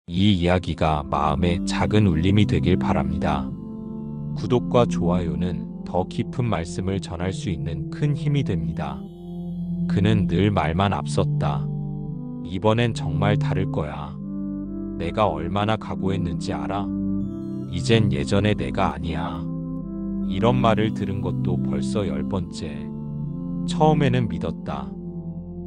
이 이야기가 마음에 작은 울림이 되길 바랍니다. 구독과 좋아요는 더 깊은 말씀을 전할 수 있는 큰 힘이 됩니다. 그는 늘 말만 앞섰다. 이번엔 정말 다를 거야. 내가 얼마나 각오했는지 알아? 이젠 예전의 내가 아니야. 이런 말을 들은 것도 벌써 10번째. 처음에는 믿었다.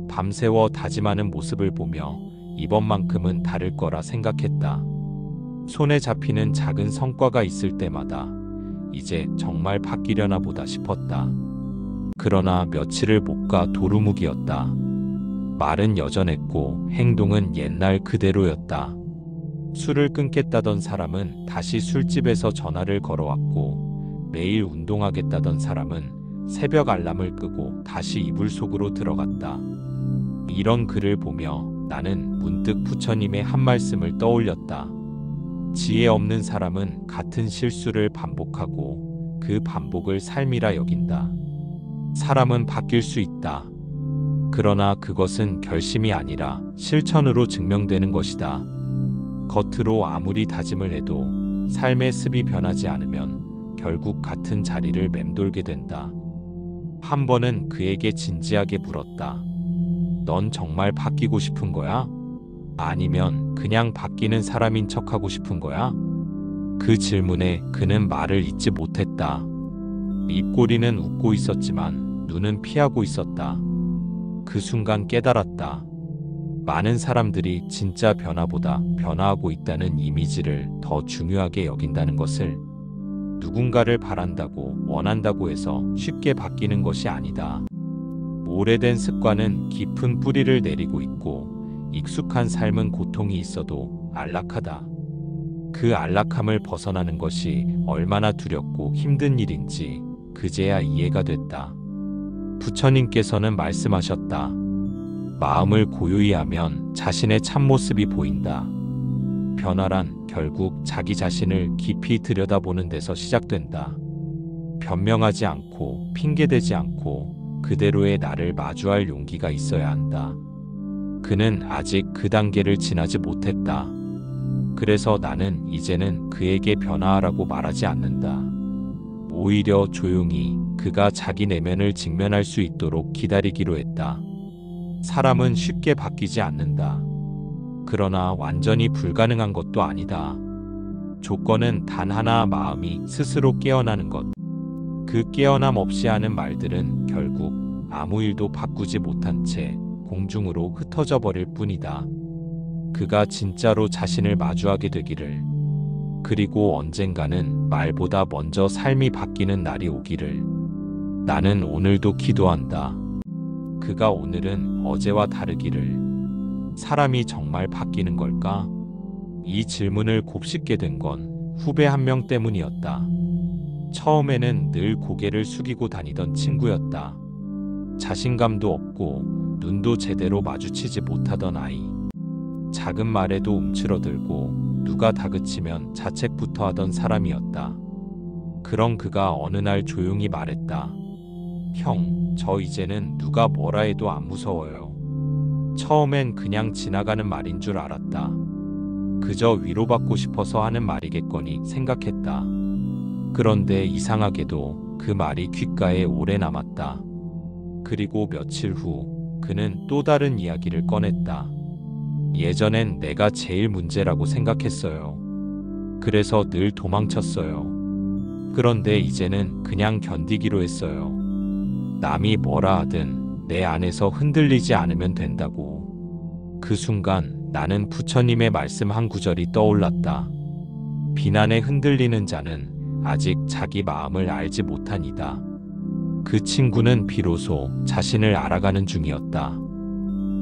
밤새워 다짐하는 모습을 보며 이번만큼은 다를 거라 생각했다. 손에 잡히는 작은 성과가 있을 때마다 이제 정말 바뀌려나 보다 싶었다. 그러나 며칠을 못 가 도루묵이었다. 말은 여전했고 행동은 옛날 그대로였다. 술을 끊겠다던 사람은 다시 술집에서 전화를 걸어왔고, 매일 운동하겠다던 사람은 새벽 알람을 끄고 다시 이불 속으로 들어갔다. 이런 글을 보며 나는 문득 부처님의 한 말씀을 떠올렸다. 지혜 없는 사람은 같은 실수를 반복하고 그 반복을 삶이라 여긴다. 사람은 바뀔 수 있다. 그러나 그것은 결심이 아니라 실천으로 증명되는 것이다. 겉으로 아무리 다짐을 해도 삶의 습이 변하지 않으면 결국 같은 자리를 맴돌게 된다. 한 번은 그에게 진지하게 물었다. 넌 정말 바뀌고 싶은 거야? 아니면 그냥 바뀌는 사람인 척하고 싶은 거야? 그 질문에 그는 말을 잇지 못했다. 입꼬리는 웃고 있었지만 눈은 피하고 있었다. 그 순간 깨달았다. 많은 사람들이 진짜 변화보다 변화하고 있다는 이미지를 더 중요하게 여긴다는 것을. 누군가를 바란다고 원한다고 해서 쉽게 바뀌는 것이 아니다. 오래된 습관은 깊은 뿌리를 내리고 있고, 익숙한 삶은 고통이 있어도 안락하다. 그 안락함을 벗어나는 것이 얼마나 두렵고 힘든 일인지 그제야 이해가 됐다. 부처님께서는 말씀하셨다. 마음을 고요히 하면 자신의 참모습이 보인다. 변화란 결국 자기 자신을 깊이 들여다보는 데서 시작된다. 변명하지 않고 핑계대지 않고 그대로의 나를 마주할 용기가 있어야 한다. 그는 아직 그 단계를 지나지 못했다. 그래서 나는 이제는 그에게 변화하라고 말하지 않는다. 오히려 조용히 그가 자기 내면을 직면할 수 있도록 기다리기로 했다. 사람은 쉽게 바뀌지 않는다. 그러나 완전히 불가능한 것도 아니다. 조건은 단 하나, 마음이 스스로 깨어나는 것. 그 깨어남 없이 하는 말들은 결국 아무 일도 바꾸지 못한 채 공중으로 흩어져 버릴 뿐이다. 그가 진짜로 자신을 마주하게 되기를. 그리고 언젠가는 말보다 먼저 삶이 바뀌는 날이 오기를. 나는 오늘도 기도한다. 그가 오늘은 어제와 다르기를. 사람이 정말 바뀌는 걸까? 이 질문을 곱씹게 된 건 후배 한 명 때문이었다. 처음에는 늘 고개를 숙이고 다니던 친구였다. 자신감도 없고 눈도 제대로 마주치지 못하던 아이. 작은 말에도 움츠러들고 누가 다그치면 자책부터 하던 사람이었다. 그런 그가 어느 날 조용히 말했다. 형, 저 이제는 누가 뭐라 해도 안 무서워요. 처음엔 그냥 지나가는 말인 줄 알았다. 그저 위로받고 싶어서 하는 말이겠거니 생각했다. 그런데 이상하게도 그 말이 귓가에 오래 남았다. 그리고 며칠 후 그는 또 다른 이야기를 꺼냈다. 예전엔 내가 제일 문제라고 생각했어요. 그래서 늘 도망쳤어요. 그런데 이제는 그냥 견디기로 했어요. 남이 뭐라 하든 내 안에서 흔들리지 않으면 된다고. 그 순간 나는 부처님의 말씀 한 구절이 떠올랐다. 비난에 흔들리는 자는 아직 자기 마음을 알지 못하니다. 그 친구는 비로소 자신을 알아가는 중이었다.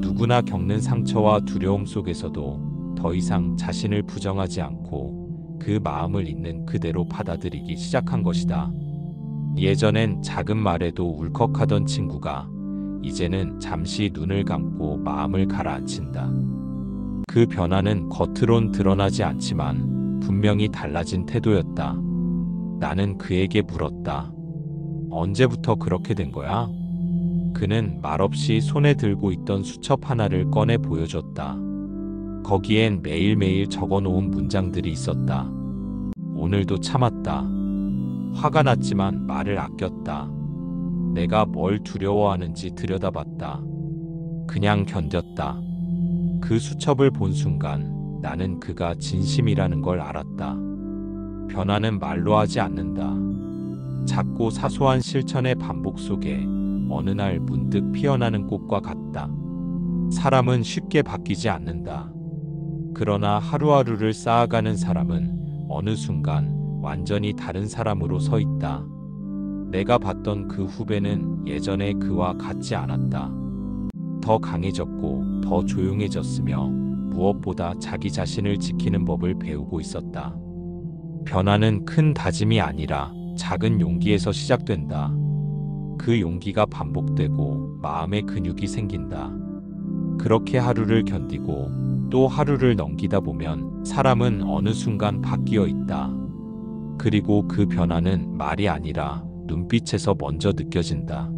누구나 겪는 상처와 두려움 속에서도 더 이상 자신을 부정하지 않고 그 마음을 있는 그대로 받아들이기 시작한 것이다. 예전엔 작은 말에도 울컥하던 친구가 이제는 잠시 눈을 감고 마음을 가라앉힌다. 그 변화는 겉으론 드러나지 않지만 분명히 달라진 태도였다. 나는 그에게 물었다. 언제부터 그렇게 된 거야? 그는 말없이 손에 들고 있던 수첩 하나를 꺼내 보여줬다. 거기엔 매일매일 적어놓은 문장들이 있었다. 오늘도 참았다. 화가 났지만 말을 아꼈다. 내가 뭘 두려워하는지 들여다봤다. 그냥 견뎠다. 그 수첩을 본 순간 나는 그가 진심이라는 걸 알았다. 변화는 말로 하지 않는다. 작고 사소한 실천의 반복 속에 어느 날 문득 피어나는 꽃과 같다. 사람은 쉽게 바뀌지 않는다. 그러나 하루하루를 쌓아가는 사람은 어느 순간 완전히 다른 사람으로 서 있다. 내가 봤던 그 후배는 예전의 그와 같지 않았다. 더 강해졌고 더 조용해졌으며 무엇보다 자기 자신을 지키는 법을 배우고 있었다. 변화는 큰 다짐이 아니라 작은 용기에서 시작된다. 그 용기가 반복되고 마음의 근육이 생긴다. 그렇게 하루를 견디고 또 하루를 넘기다 보면 사람은 어느 순간 바뀌어 있다. 그리고 그 변화는 말이 아니라 눈빛에서 먼저 느껴진다.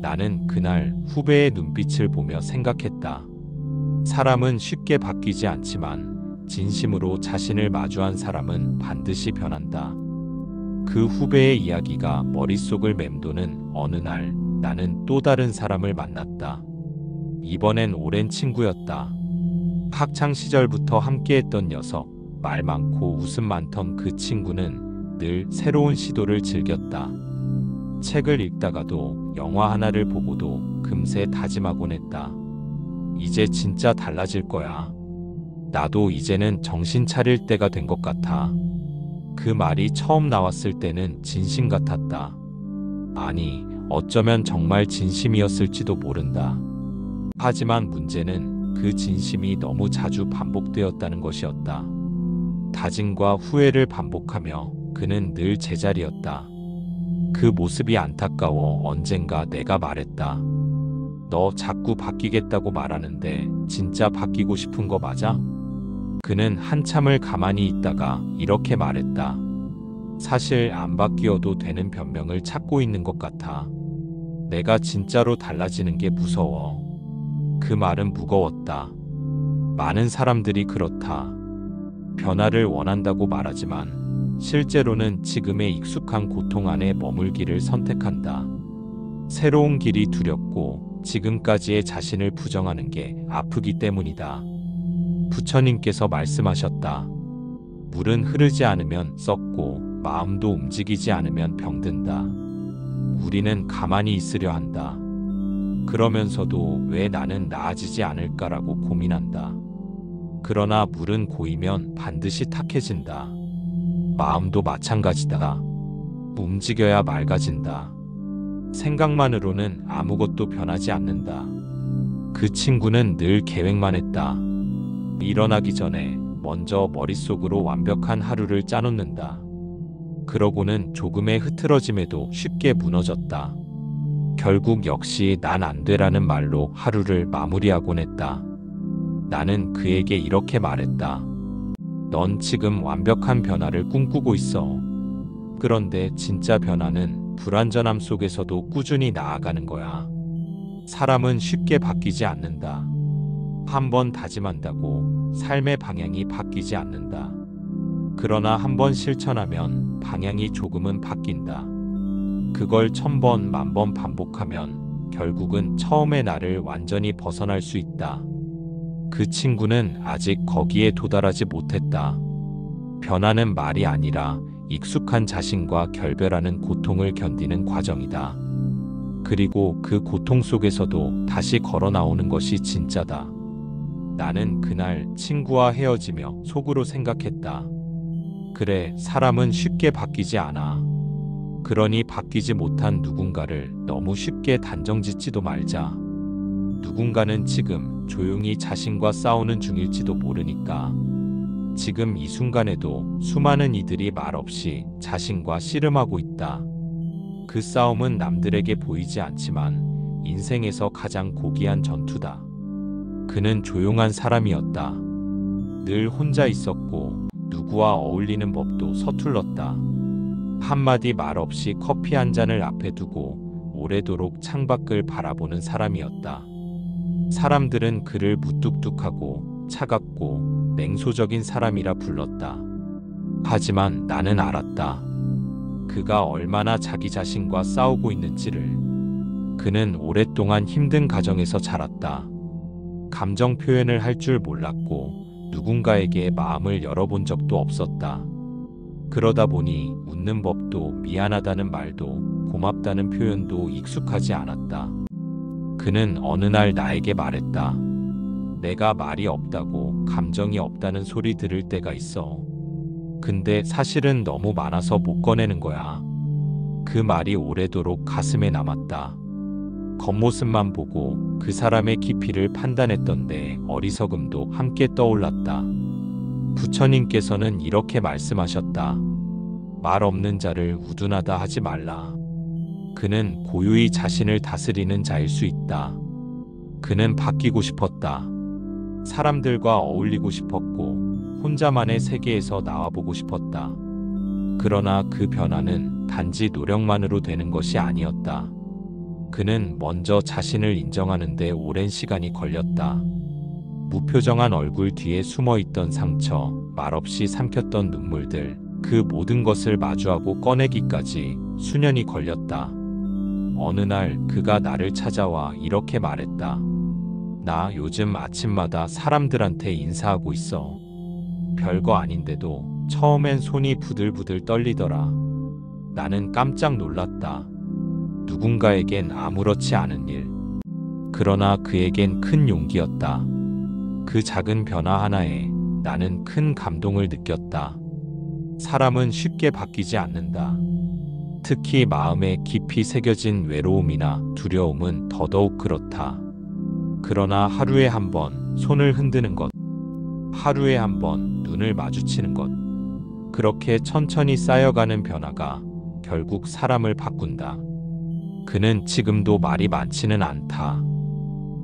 나는 그날 후배의 눈빛을 보며 생각했다. 사람은 쉽게 바뀌지 않지만 진심으로 자신을 마주한 사람은 반드시 변한다. 그 후배의 이야기가 머릿속을 맴도는 어느 날 나는 또 다른 사람을 만났다. 이번엔 오랜 친구였다. 학창 시절부터 함께했던 녀석, 말 많고 웃음 많던 그 친구는 늘 새로운 시도를 즐겼다. 책을 읽다가도 영화 하나를 보고도 금세 다짐하곤 했다. 이제 진짜 달라질 거야. 나도 이제는 정신 차릴 때가 된 것 같아. 그 말이 처음 나왔을 때는 진심 같았다. 아니, 어쩌면 정말 진심이었을지도 모른다. 하지만 문제는 그 진심이 너무 자주 반복되었다는 것이었다. 다짐과 후회를 반복하며 그는 늘 제자리였다. 그 모습이 안타까워 언젠가 내가 말했다. 너 자꾸 바뀌겠다고 말하는데 진짜 바뀌고 싶은 거 맞아? 그는 한참을 가만히 있다가 이렇게 말했다. 사실 안 바뀌어도 되는 변명을 찾고 있는 것 같아. 내가 진짜로 달라지는 게 무서워. 그 말은 무거웠다. 많은 사람들이 그렇다. 변화를 원한다고 말하지만 실제로는 지금의 익숙한 고통 안에 머물기를 선택한다. 새로운 길이 두렵고 지금까지의 자신을 부정하는 게 아프기 때문이다. 부처님께서 말씀하셨다. 물은 흐르지 않으면 썩고 마음도 움직이지 않으면 병든다. 우리는 가만히 있으려 한다. 그러면서도 왜 나는 나아지지 않을까라고 고민한다. 그러나 물은 고이면 반드시 탁해진다. 마음도 마찬가지다. 움직여야 맑아진다. 생각만으로는 아무것도 변하지 않는다. 그 친구는 늘 계획만 했다. 일어나기 전에 먼저 머릿속으로 완벽한 하루를 짜놓는다. 그러고는 조금의 흐트러짐에도 쉽게 무너졌다. 결국 역시 난 안 돼라는 말로 하루를 마무리하곤 했다. 나는 그에게 이렇게 말했다. 넌 지금 완벽한 변화를 꿈꾸고 있어. 그런데 진짜 변화는 불완전함 속에서도 꾸준히 나아가는 거야. 사람은 쉽게 바뀌지 않는다. 한 번 다짐한다고 삶의 방향이 바뀌지 않는다. 그러나 한 번 실천하면 방향이 조금은 바뀐다. 그걸 1000번, 10,000번 반복하면 결국은 처음의 나를 완전히 벗어날 수 있다. 그 친구는 아직 거기에 도달하지 못했다. 변화는 말이 아니라 익숙한 자신과 결별하는 고통을 견디는 과정이다. 그리고 그 고통 속에서도 다시 걸어 나오는 것이 진짜다. 나는 그날 친구와 헤어지며 속으로 생각했다. 그래, 사람은 쉽게 바뀌지 않아. 그러니 바뀌지 못한 누군가를 너무 쉽게 단정짓지도 말자. 누군가는 지금 조용히 자신과 싸우는 중일지도 모르니까. 지금 이 순간에도 수많은 이들이 말없이 자신과 씨름하고 있다. 그 싸움은 남들에게 보이지 않지만 인생에서 가장 고귀한 전투다. 그는 조용한 사람이었다. 늘 혼자 있었고 누구와 어울리는 법도 서툴렀다. 한마디 말 없이 커피 한 잔을 앞에 두고 오래도록 창밖을 바라보는 사람이었다. 사람들은 그를 무뚝뚝하고 차갑고 냉소적인 사람이라 불렀다. 하지만 나는 알았다. 그가 얼마나 자기 자신과 싸우고 있는지를. 그는 오랫동안 힘든 가정에서 자랐다. 감정 표현을 할 줄 몰랐고 누군가에게 마음을 열어본 적도 없었다. 그러다 보니 웃는 법도 미안하다는 말도 고맙다는 표현도 익숙하지 않았다. 그는 어느 날 나에게 말했다. 내가 말이 없다고 감정이 없다는 소리 들을 때가 있어. 근데 사실은 너무 많아서 못 꺼내는 거야. 그 말이 오래도록 가슴에 남았다. 겉모습만 보고 그 사람의 깊이를 판단했던데 어리석음도 함께 떠올랐다. 부처님께서는 이렇게 말씀하셨다. 말 없는 자를 우둔하다 하지 말라. 그는 고유히 자신을 다스리는 자일 수 있다. 그는 바뀌고 싶었다. 사람들과 어울리고 싶었고 혼자만의 세계에서 나와보고 싶었다. 그러나 그 변화는 단지 노력만으로 되는 것이 아니었다. 그는 먼저 자신을 인정하는 데 오랜 시간이 걸렸다. 무표정한 얼굴 뒤에 숨어있던 상처, 말없이 삼켰던 눈물들, 그 모든 것을 마주하고 꺼내기까지 수년이 걸렸다. 어느 날 그가 나를 찾아와 이렇게 말했다. 나 요즘 아침마다 사람들한테 인사하고 있어. 별거 아닌데도 처음엔 손이 부들부들 떨리더라. 나는 깜짝 놀랐다. 누군가에겐 아무렇지 않은 일. 그러나 그에겐 큰 용기였다. 그 작은 변화 하나에 나는 큰 감동을 느꼈다. 사람은 쉽게 바뀌지 않는다. 특히 마음에 깊이 새겨진 외로움이나 두려움은 더더욱 그렇다. 그러나 하루에 한 번 손을 흔드는 것, 하루에 한 번 눈을 마주치는 것, 그렇게 천천히 쌓여가는 변화가 결국 사람을 바꾼다. 그는 지금도 말이 많지는 않다.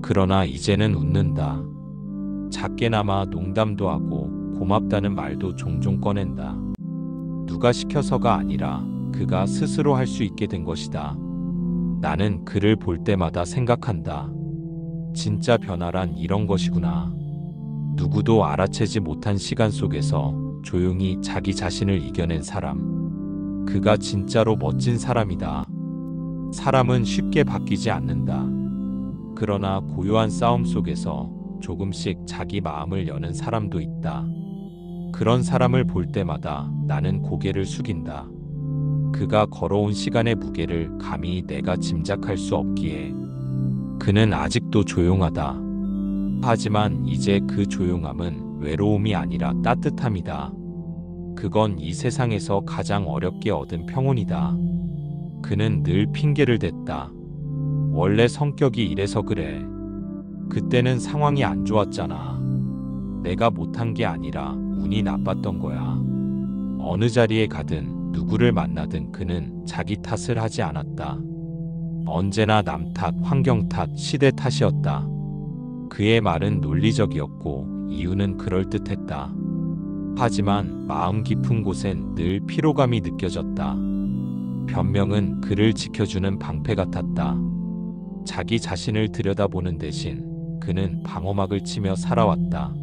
그러나 이제는 웃는다. 작게나마 농담도 하고 고맙다는 말도 종종 꺼낸다. 누가 시켜서가 아니라 그가 스스로 할 수 있게 된 것이다. 나는 그를 볼 때마다 생각한다. 진짜 변화란 이런 것이구나. 누구도 알아채지 못한 시간 속에서 조용히 자기 자신을 이겨낸 사람. 그가 진짜로 멋진 사람이다. 사람은 쉽게 바뀌지 않는다. 그러나 고요한 싸움 속에서 조금씩 자기 마음을 여는 사람도 있다. 그런 사람을 볼 때마다 나는 고개를 숙인다. 그가 걸어온 시간의 무게를 감히 내가 짐작할 수 없기에. 그는 아직도 조용하다. 하지만 이제 그 조용함은 외로움이 아니라 따뜻함이다. 그건 이 세상에서 가장 어렵게 얻은 평온이다. 그는 늘 핑계를 댔다. 원래 성격이 이래서 그래. 그때는 상황이 안 좋았잖아. 내가 못한 게 아니라 운이 나빴던 거야. 어느 자리에 가든 누구를 만나든 그는 자기 탓을 하지 않았다. 언제나 남 탓, 환경 탓, 시대 탓이었다. 그의 말은 논리적이었고 이유는 그럴듯했다. 하지만 마음 깊은 곳엔 늘 피로감이 느껴졌다. 변명은 그를 지켜주는 방패 같았다. 자기 자신을 들여다보는 대신 그는 방어막을 치며 살아왔다.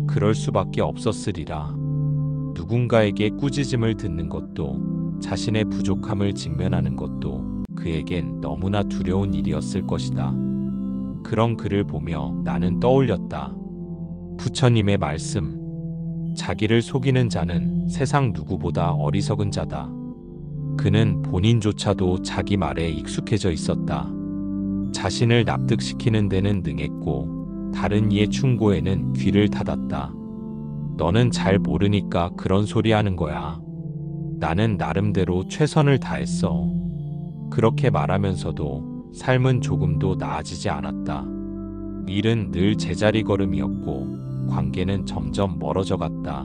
그럴 수밖에 없었으리라. 누군가에게 꾸짖음을 듣는 것도 자신의 부족함을 직면하는 것도 그에겐 너무나 두려운 일이었을 것이다. 그런 그를 보며 나는 떠올렸다. 부처님의 말씀. 자기를 속이는 자는 세상 누구보다 어리석은 자다. 그는 본인조차도 자기 말에 익숙해져 있었다. 자신을 납득시키는 데는 능했고 다른 이의 충고에는 귀를 닫았다. 너는 잘 모르니까 그런 소리 하는 거야. 나는 나름대로 최선을 다했어. 그렇게 말하면서도 삶은 조금도 나아지지 않았다. 일은 늘 제자리 걸음이었고 관계는 점점 멀어져 갔다.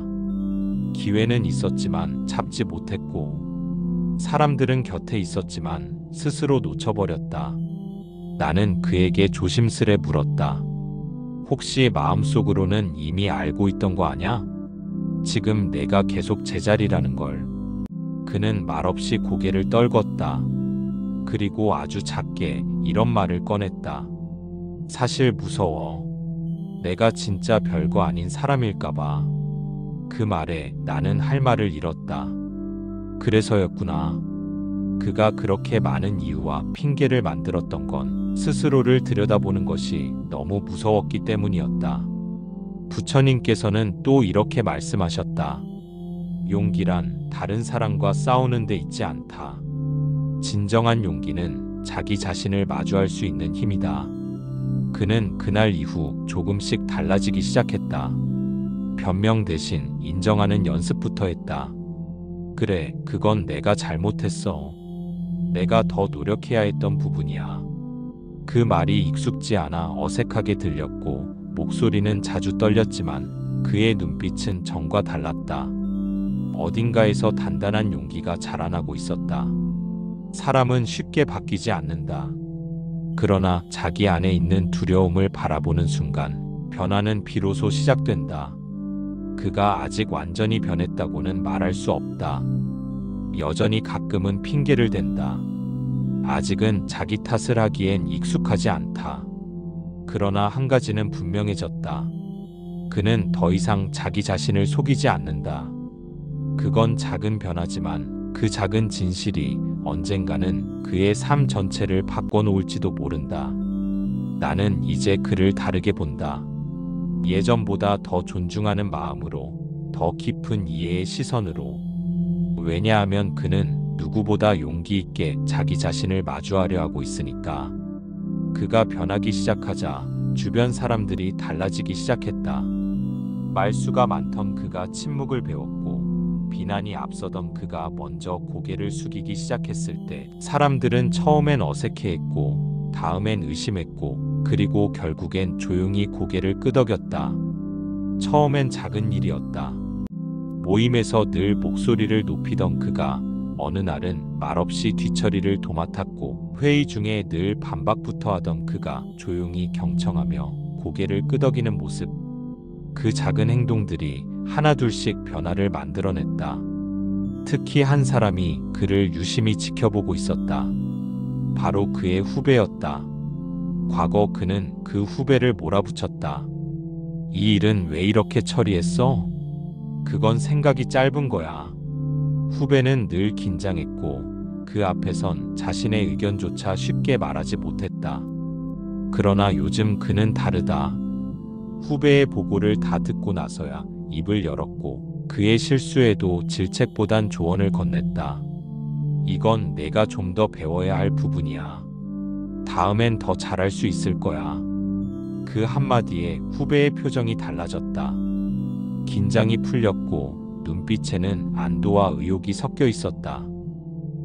기회는 있었지만 잡지 못했고 사람들은 곁에 있었지만 스스로 놓쳐버렸다. 나는 그에게 조심스레 물었다. 혹시 마음속으로는 이미 알고 있던 거 아냐? 지금 내가 계속 제자리라는 걸. 그는 말없이 고개를 떨궜다. 그리고 아주 작게 이런 말을 꺼냈다. 사실 무서워. 내가 진짜 별거 아닌 사람일까봐. 그 말에 나는 할 말을 잃었다. 그래서였구나. 그가 그렇게 많은 이유와 핑계를 만들었던 건 스스로를 들여다보는 것이 너무 무서웠기 때문이었다. 부처님께서는 또 이렇게 말씀하셨다. 용기란 다른 사람과 싸우는 데 있지 않다. 진정한 용기는 자기 자신을 마주할 수 있는 힘이다. 그는 그날 이후 조금씩 달라지기 시작했다. 변명 대신 인정하는 연습부터 했다. 그래, 그건 내가 잘못했어. 내가 더 노력해야 했던 부분이야. 그 말이 익숙지 않아 어색하게 들렸고 목소리는 자주 떨렸지만 그의 눈빛은 전과 달랐다. 어딘가에서 단단한 용기가 자라나고 있었다. 사람은 쉽게 바뀌지 않는다. 그러나 자기 안에 있는 두려움을 바라보는 순간 변화는 비로소 시작된다. 그가 아직 완전히 변했다고는 말할 수 없다. 여전히 가끔은 핑계를 댄다. 아직은 자기 탓을 하기엔 익숙하지 않다. 그러나 한 가지는 분명해졌다. 그는 더 이상 자기 자신을 속이지 않는다. 그건 작은 변화지만 그 작은 진실이 언젠가는 그의 삶 전체를 바꿔놓을지도 모른다. 나는 이제 그를 다르게 본다. 예전보다 더 존중하는 마음으로, 더 깊은 이해의 시선으로. 왜냐하면 그는 누구보다 용기 있게 자기 자신을 마주하려 하고 있으니까. 그가 변하기 시작하자 주변 사람들이 달라지기 시작했다. 말수가 많던 그가 침묵을 배웠고 비난이 앞서던 그가 먼저 고개를 숙이기 시작했을 때 사람들은 처음엔 어색해했고 다음엔 의심했고 그리고 결국엔 조용히 고개를 끄덕였다. 처음엔 작은 일이었다. 모임에서 늘 목소리를 높이던 그가 어느 날은 말없이 뒤처리를 도맡았고 회의 중에 늘 반박부터 하던 그가 조용히 경청하며 고개를 끄덕이는 모습. 그 작은 행동들이 하나둘씩 변화를 만들어냈다. 특히 한 사람이 그를 유심히 지켜보고 있었다. 바로 그의 후배였다. 과거 그는 그 후배를 몰아붙였다. 이 일은 왜 이렇게 처리했어? 그건 생각이 짧은 거야. 후배는 늘 긴장했고 그 앞에선 자신의 의견조차 쉽게 말하지 못했다. 그러나 요즘 그는 다르다. 후배의 보고를 다 듣고 나서야 입을 열었고 그의 실수에도 질책보단 조언을 건넸다. 이건 내가 좀 더 배워야 할 부분이야. 다음엔 더 잘할 수 있을 거야. 그 한마디에 후배의 표정이 달라졌다. 긴장이 풀렸고 눈빛에는 안도와 의욕이 섞여 있었다.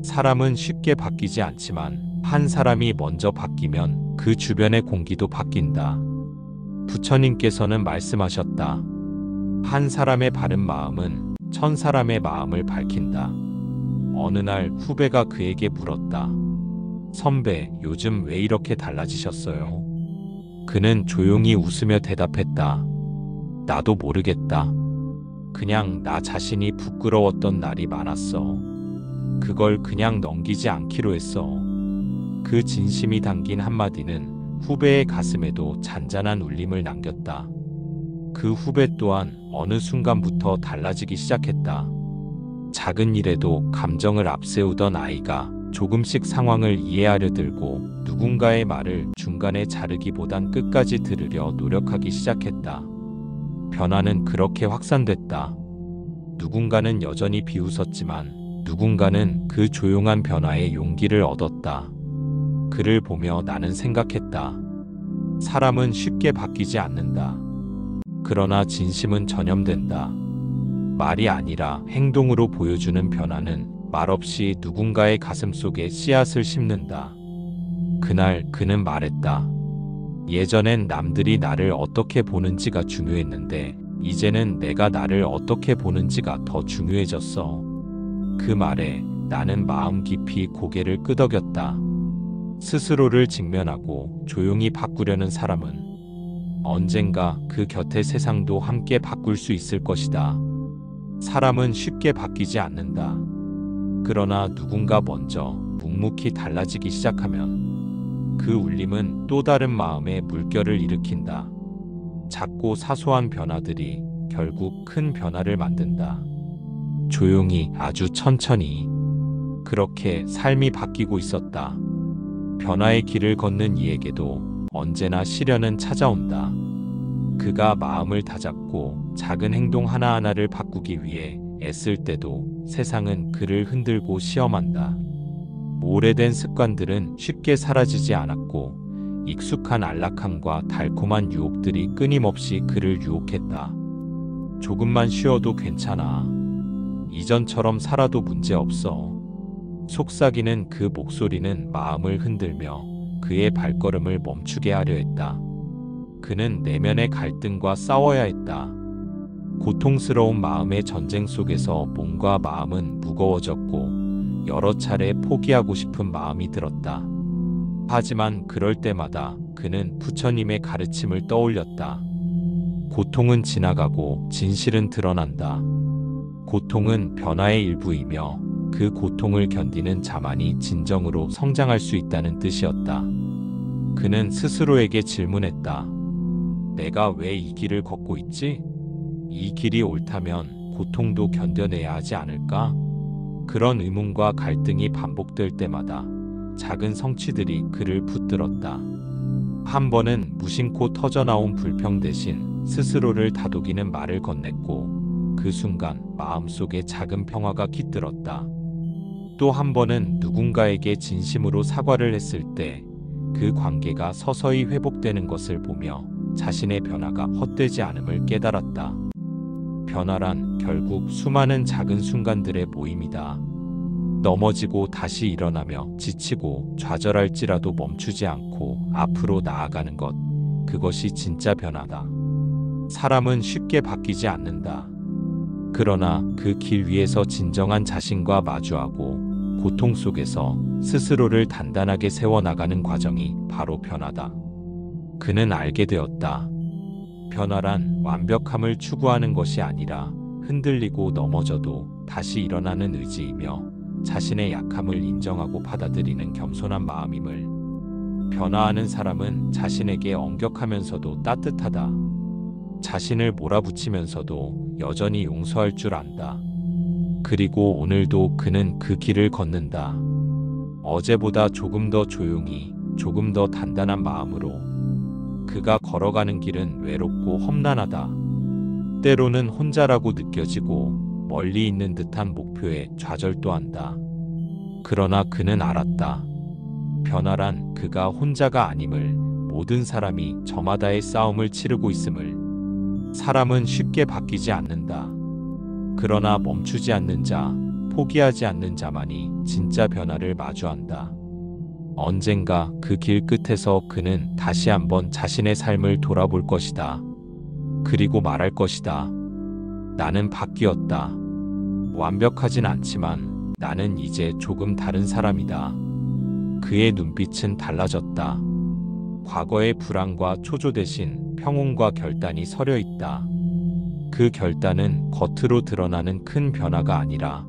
사람은 쉽게 바뀌지 않지만 한 사람이 먼저 바뀌면 그 주변의 공기도 바뀐다. 부처님께서는 말씀하셨다. 한 사람의 바른 마음은 천 사람의 마음을 밝힌다. 어느 날 후배가 그에게 물었다. 선배, 요즘 왜 이렇게 달라지셨어요? 그는 조용히 웃으며 대답했다. 나도 모르겠다. 그냥 나 자신이 부끄러웠던 날이 많았어. 그걸 그냥 넘기지 않기로 했어. 그 진심이 담긴 한마디는 후배의 가슴에도 잔잔한 울림을 남겼다. 그 후배 또한 어느 순간부터 달라지기 시작했다. 작은 일에도 감정을 앞세우던 아이가 조금씩 상황을 이해하려 들고 누군가의 말을 중간에 자르기보단 끝까지 들으려 노력하기 시작했다. 변화는 그렇게 확산됐다. 누군가는 여전히 비웃었지만 누군가는 그 조용한 변화에 용기를 얻었다. 그를 보며 나는 생각했다. 사람은 쉽게 바뀌지 않는다. 그러나 진심은 전염된다. 말이 아니라 행동으로 보여주는 변화는 말없이 누군가의 가슴속에 씨앗을 심는다. 그날 그는 말했다. 예전엔 남들이 나를 어떻게 보는지가 중요했는데 이제는 내가 나를 어떻게 보는지가 더 중요해졌어. 그 말에 나는 마음 깊이 고개를 끄덕였다. 스스로를 직면하고 조용히 바꾸려는 사람은 언젠가 그 곁의 세상도 함께 바꿀 수 있을 것이다. 사람은 쉽게 바뀌지 않는다. 그러나 누군가 먼저 묵묵히 달라지기 시작하면 그 울림은 또 다른 마음의 물결을 일으킨다. 작고 사소한 변화들이 결국 큰 변화를 만든다. 조용히, 아주 천천히. 그렇게 삶이 바뀌고 있었다. 변화의 길을 걷는 이에게도 언제나 시련은 찾아온다. 그가 마음을 다잡고 작은 행동 하나하나를 바꾸기 위해 애쓸 때도 세상은 그를 흔들고 시험한다. 오래된 습관들은 쉽게 사라지지 않았고 익숙한 안락함과 달콤한 유혹들이 끊임없이 그를 유혹했다. 조금만 쉬어도 괜찮아. 이전처럼 살아도 문제없어. 속삭이는 그 목소리는 마음을 흔들며 그의 발걸음을 멈추게 하려 했다. 그는 내면의 갈등과 싸워야 했다. 고통스러운 마음의 전쟁 속에서 몸과 마음은 무거워졌고 여러 차례 포기하고 싶은 마음이 들었다. 하지만 그럴 때마다 그는 부처님의 가르침을 떠올렸다. 고통은 지나가고 진실은 드러난다. 고통은 변화의 일부이며 그 고통을 견디는 자만이 진정으로 성장할 수 있다는 뜻이었다. 그는 스스로에게 질문했다. 내가 왜 이 길을 걷고 있지? 이 길이 옳다면 고통도 견뎌내야 하지 않을까? 그런 의문과 갈등이 반복될 때마다 작은 성취들이 그를 붙들었다. 한 번은 무심코 터져나온 불평 대신 스스로를 다독이는 말을 건넸고 그 순간 마음속에 작은 평화가 깃들었다. 또 한 번은 누군가에게 진심으로 사과를 했을 때 그 관계가 서서히 회복되는 것을 보며 자신의 변화가 헛되지 않음을 깨달았다. 변화란 결국 수많은 작은 순간들의 모임이다. 넘어지고 다시 일어나며 지치고 좌절할지라도 멈추지 않고 앞으로 나아가는 것, 그것이 진짜 변화다. 사람은 쉽게 바뀌지 않는다. 그러나 그 길 위에서 진정한 자신과 마주하고 고통 속에서 스스로를 단단하게 세워나가는 과정이 바로 변화다. 그는 알게 되었다. 변화란 완벽함을 추구하는 것이 아니라 흔들리고 넘어져도 다시 일어나는 의지이며 자신의 약함을 인정하고 받아들이는 겸손한 마음임을. 변화하는 사람은 자신에게 엄격하면서도 따뜻하다. 자신을 몰아붙이면서도 여전히 용서할 줄 안다. 그리고 오늘도 그는 그 길을 걷는다. 어제보다 조금 더 조용히, 조금 더 단단한 마음으로. 그가 걸어가는 길은 외롭고 험난하다. 때로는 혼자라고 느껴지고 멀리 있는 듯한 목표에 좌절도 한다. 그러나 그는 알았다. 변화란 그가 혼자가 아님을, 모든 사람이 저마다의 싸움을 치르고 있음을. 사람은 쉽게 바뀌지 않는다. 그러나 멈추지 않는 자, 포기하지 않는 자만이 진짜 변화를 마주한다. 언젠가 그 길 끝에서 그는 다시 한번 자신의 삶을 돌아볼 것이다. 그리고 말할 것이다. 나는 바뀌었다. 완벽하진 않지만 나는 이제 조금 다른 사람이다. 그의 눈빛은 달라졌다. 과거의 불안과 초조 대신 평온과 결단이 서려 있다. 그 결단은 겉으로 드러나는 큰 변화가 아니라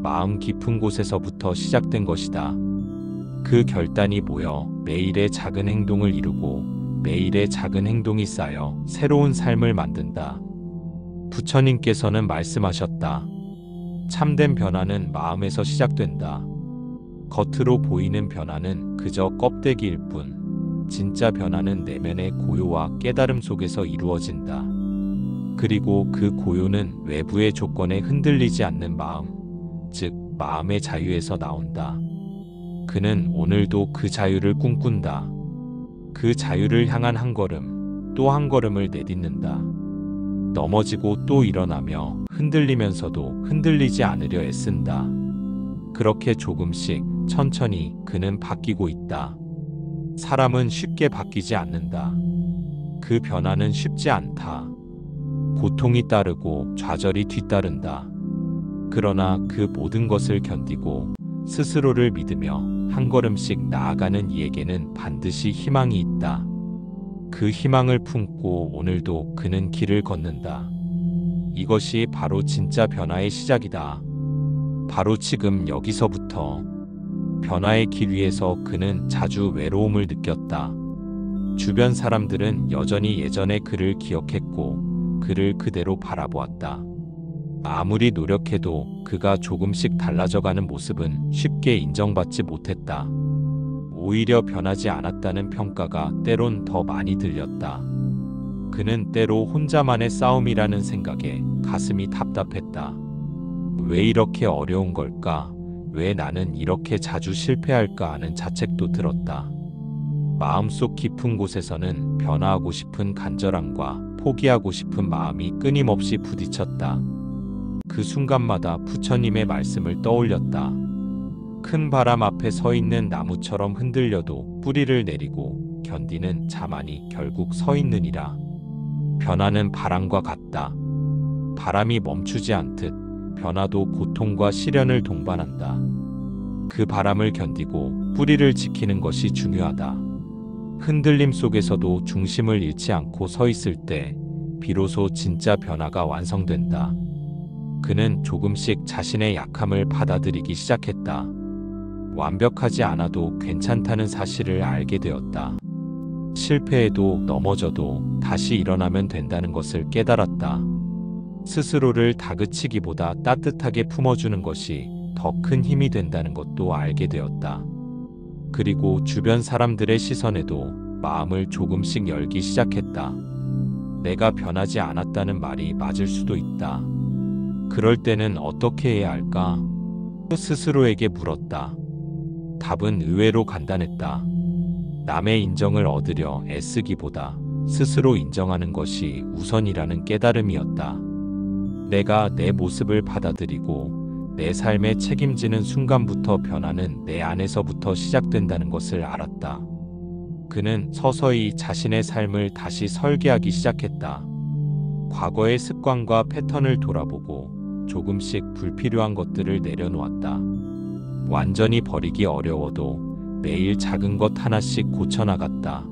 마음 깊은 곳에서부터 시작된 것이다. 그 결단이 모여 매일의 작은 행동을 이루고 매일의 작은 행동이 쌓여 새로운 삶을 만든다. 부처님께서는 말씀하셨다. 참된 변화는 마음에서 시작된다. 겉으로 보이는 변화는 그저 껍데기일 뿐, 진짜 변화는 내면의 고요와 깨달음 속에서 이루어진다. 그리고 그 고요는 외부의 조건에 흔들리지 않는 마음, 즉 마음의 자유에서 나온다. 그는 오늘도 그 자유를 꿈꾼다. 그 자유를 향한 한 걸음, 또 한 걸음을 내딛는다. 넘어지고 또 일어나며 흔들리면서도 흔들리지 않으려 애쓴다. 그렇게 조금씩 천천히 그는 바뀌고 있다. 사람은 쉽게 바뀌지 않는다. 그 변화는 쉽지 않다. 고통이 따르고 좌절이 뒤따른다. 그러나 그 모든 것을 견디고 스스로를 믿으며 한 걸음씩 나아가는 이에게는 반드시 희망이 있다. 그 희망을 품고 오늘도 그는 길을 걷는다. 이것이 바로 진짜 변화의 시작이다. 바로 지금 여기서부터. 변화의 길 위에서 그는 자주 외로움을 느꼈다. 주변 사람들은 여전히 예전의 그를 기억했고 그를 그대로 바라보았다. 아무리 노력해도 그가 조금씩 달라져가는 모습은 쉽게 인정받지 못했다. 오히려 변하지 않았다는 평가가 때론 더 많이 들렸다. 그는 때로 혼자만의 싸움이라는 생각에 가슴이 답답했다. 왜 이렇게 어려운 걸까? 왜 나는 이렇게 자주 실패할까 하는 자책도 들었다. 마음속 깊은 곳에서는 변화하고 싶은 간절함과 포기하고 싶은 마음이 끊임없이 부딪혔다. 그 순간마다 부처님의 말씀을 떠올렸다. 큰 바람 앞에 서 있는 나무처럼 흔들려도 뿌리를 내리고 견디는 자만이 결국 서 있느니라. 변화는 바람과 같다. 바람이 멈추지 않듯 변화도 고통과 시련을 동반한다. 그 바람을 견디고 뿌리를 지키는 것이 중요하다. 흔들림 속에서도 중심을 잃지 않고 서 있을 때 비로소 진짜 변화가 완성된다. 그는 조금씩 자신의 약함을 받아들이기 시작했다. 완벽하지 않아도 괜찮다는 사실을 알게 되었다. 실패해도 넘어져도 다시 일어나면 된다는 것을 깨달았다. 스스로를 다그치기보다 따뜻하게 품어주는 것이 더 큰 힘이 된다는 것도 알게 되었다. 그리고 주변 사람들의 시선에도 마음을 조금씩 열기 시작했다. 내가 변하지 않았다는 말이 맞을 수도 있다. 그럴 때는 어떻게 해야 할까? 스스로에게 물었다. 답은 의외로 간단했다. 남의 인정을 얻으려 애쓰기보다 스스로 인정하는 것이 우선이라는 깨달음이었다. 내가 내 모습을 받아들이고 내 삶에 책임지는 순간부터 변화는 내 안에서부터 시작된다는 것을 알았다. 그는 서서히 자신의 삶을 다시 설계하기 시작했다. 과거의 습관과 패턴을 돌아보고 조금씩 불필요한 것들을 내려놓았다. 완전히 버리기 어려워도 매일 작은 것 하나씩 고쳐나갔다.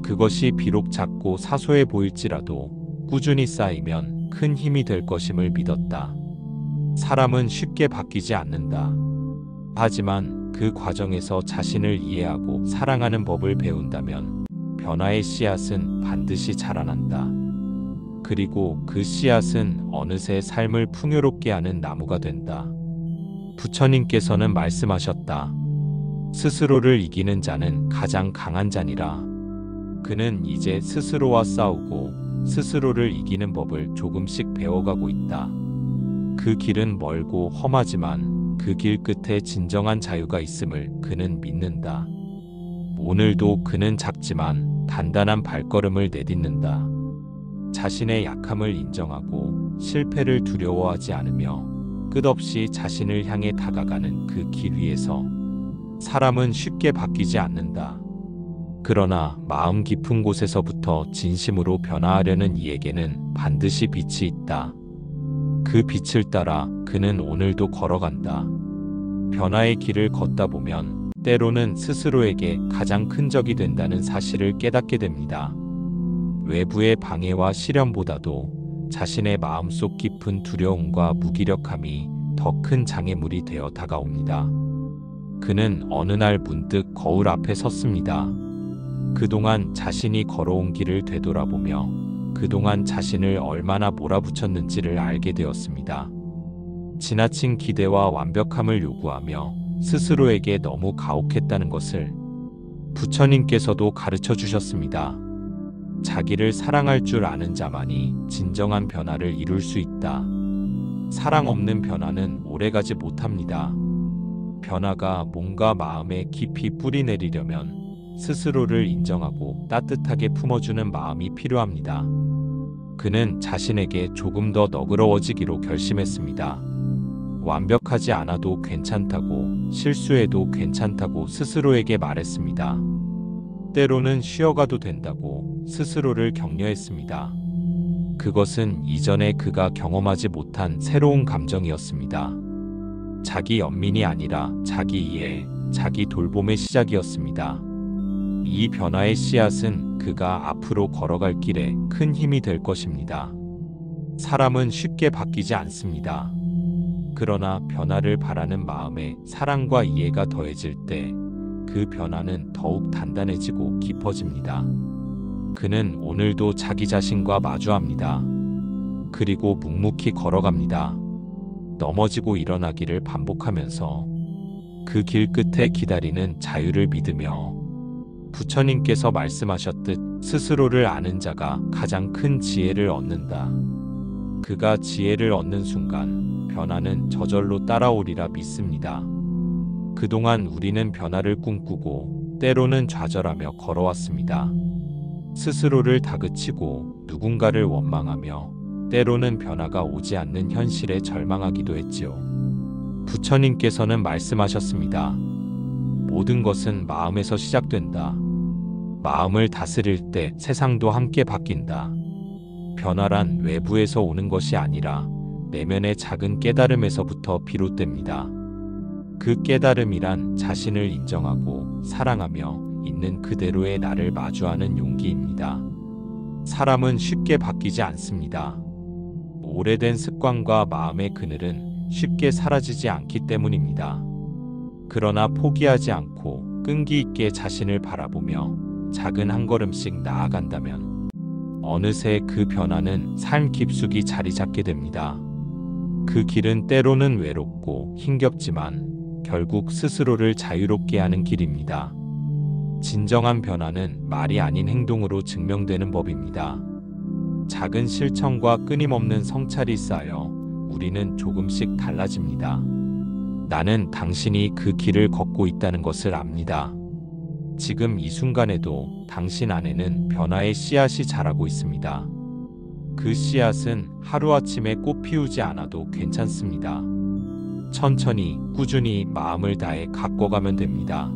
그것이 비록 작고 사소해 보일지라도 꾸준히 쌓이면 큰 힘이 될 것임을 믿었다. 사람은 쉽게 바뀌지 않는다. 하지만 그 과정에서 자신을 이해하고 사랑하는 법을 배운다면 변화의 씨앗은 반드시 자라난다. 그리고 그 씨앗은 어느새 삶을 풍요롭게 하는 나무가 된다. 부처님께서는 말씀하셨다. 스스로를 이기는 자는 가장 강한 자니라. 그는 이제 스스로와 싸우고 스스로를 이기는 법을 조금씩 배워가고 있다. 그 길은 멀고 험하지만 그 길 끝에 진정한 자유가 있음을 그는 믿는다. 오늘도 그는 작지만 단단한 발걸음을 내딛는다. 자신의 약함을 인정하고 실패를 두려워하지 않으며 끝없이 자신을 향해 다가가는 그 길 위에서 사람은 쉽게 바뀌지 않는다. 그러나 마음 깊은 곳에서부터 진심으로 변화하려는 이에게는 반드시 빛이 있다. 그 빛을 따라 그는 오늘도 걸어간다. 변화의 길을 걷다 보면 때로는 스스로에게 가장 큰 적이 된다는 사실을 깨닫게 됩니다. 외부의 방해와 시련보다도 자신의 마음속 깊은 두려움과 무기력함이 더 큰 장애물이 되어 다가옵니다. 그는 어느 날 문득 거울 앞에 섰습니다. 그동안 자신이 걸어온 길을 되돌아보며 그동안 자신을 얼마나 몰아붙였는지를 알게 되었습니다. 지나친 기대와 완벽함을 요구하며 스스로에게 너무 가혹했다는 것을 부처님께서도 가르쳐 주셨습니다. 자기를 사랑할 줄 아는 자만이 진정한 변화를 이룰 수 있다. 사랑 없는 변화는 오래가지 못합니다. 변화가 몸과 마음에 깊이 뿌리 내리려면 스스로를 인정하고 따뜻하게 품어주는 마음이 필요합니다. 그는 자신에게 조금 더 너그러워지기로 결심했습니다. 완벽하지 않아도 괜찮다고, 실수해도 괜찮다고 스스로에게 말했습니다. 때로는 쉬어가도 된다고 스스로를 격려했습니다. 그것은 이전에 그가 경험하지 못한 새로운 감정이었습니다. 자기 연민이 아니라 자기 이해, 자기 돌봄의 시작이었습니다. 이 변화의 씨앗은 그가 앞으로 걸어갈 길에 큰 힘이 될 것입니다. 사람은 쉽게 바뀌지 않습니다. 그러나 변화를 바라는 마음에 사랑과 이해가 더해질 때 그 변화는 더욱 단단해지고 깊어집니다. 그는 오늘도 자기 자신과 마주합니다. 그리고 묵묵히 걸어갑니다. 넘어지고 일어나기를 반복하면서 그 길 끝에 기다리는 자유를 믿으며 부처님께서 말씀하셨듯 스스로를 아는 자가 가장 큰 지혜를 얻는다. 그가 지혜를 얻는 순간 변화는 저절로 따라오리라 믿습니다. 그동안 우리는 변화를 꿈꾸고 때로는 좌절하며 걸어왔습니다. 스스로를 다그치고 누군가를 원망하며 때로는 변화가 오지 않는 현실에 절망하기도 했지요. 부처님께서는 말씀하셨습니다. 모든 것은 마음에서 시작된다. 마음을 다스릴 때 세상도 함께 바뀐다. 변화란 외부에서 오는 것이 아니라 내면의 작은 깨달음에서부터 비롯됩니다. 그 깨달음이란 자신을 인정하고 사랑하며 있는 그대로의 나를 마주하는 용기입니다. 사람은 쉽게 바뀌지 않습니다. 오래된 습관과 마음의 그늘은 쉽게 사라지지 않기 때문입니다. 그러나 포기하지 않고 끈기 있게 자신을 바라보며 작은 한 걸음씩 나아간다면 어느새 그 변화는 삶 깊숙이 자리 잡게 됩니다. 그 길은 때로는 외롭고 힘겹지만 결국 스스로를 자유롭게 하는 길입니다. 진정한 변화는 말이 아닌 행동으로 증명되는 법입니다. 작은 실천과 끊임없는 성찰이 쌓여 우리는 조금씩 달라집니다. 나는 당신이 그 길을 걷고 있다는 것을 압니다. 지금 이 순간에도 당신 안에는 변화의 씨앗이 자라고 있습니다. 그 씨앗은 하루아침에 꽃 피우지 않아도 괜찮습니다. 천천히 꾸준히 마음을 다해 가꿔가면 됩니다.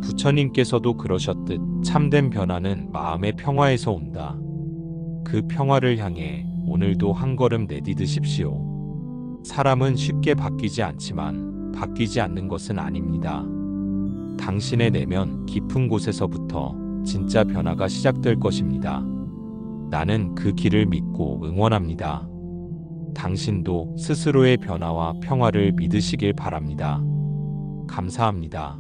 부처님께서도 그러셨듯 참된 변화는 마음의 평화에서 온다. 그 평화를 향해 오늘도 한 걸음 내디드십시오. 사람은 쉽게 바뀌지 않지만 바뀌지 않는 것은 아닙니다. 당신의 내면 깊은 곳에서부터 진짜 변화가 시작될 것입니다. 나는 그 길을 믿고 응원합니다. 당신도 스스로의 변화와 평화를 믿으시길 바랍니다. 감사합니다.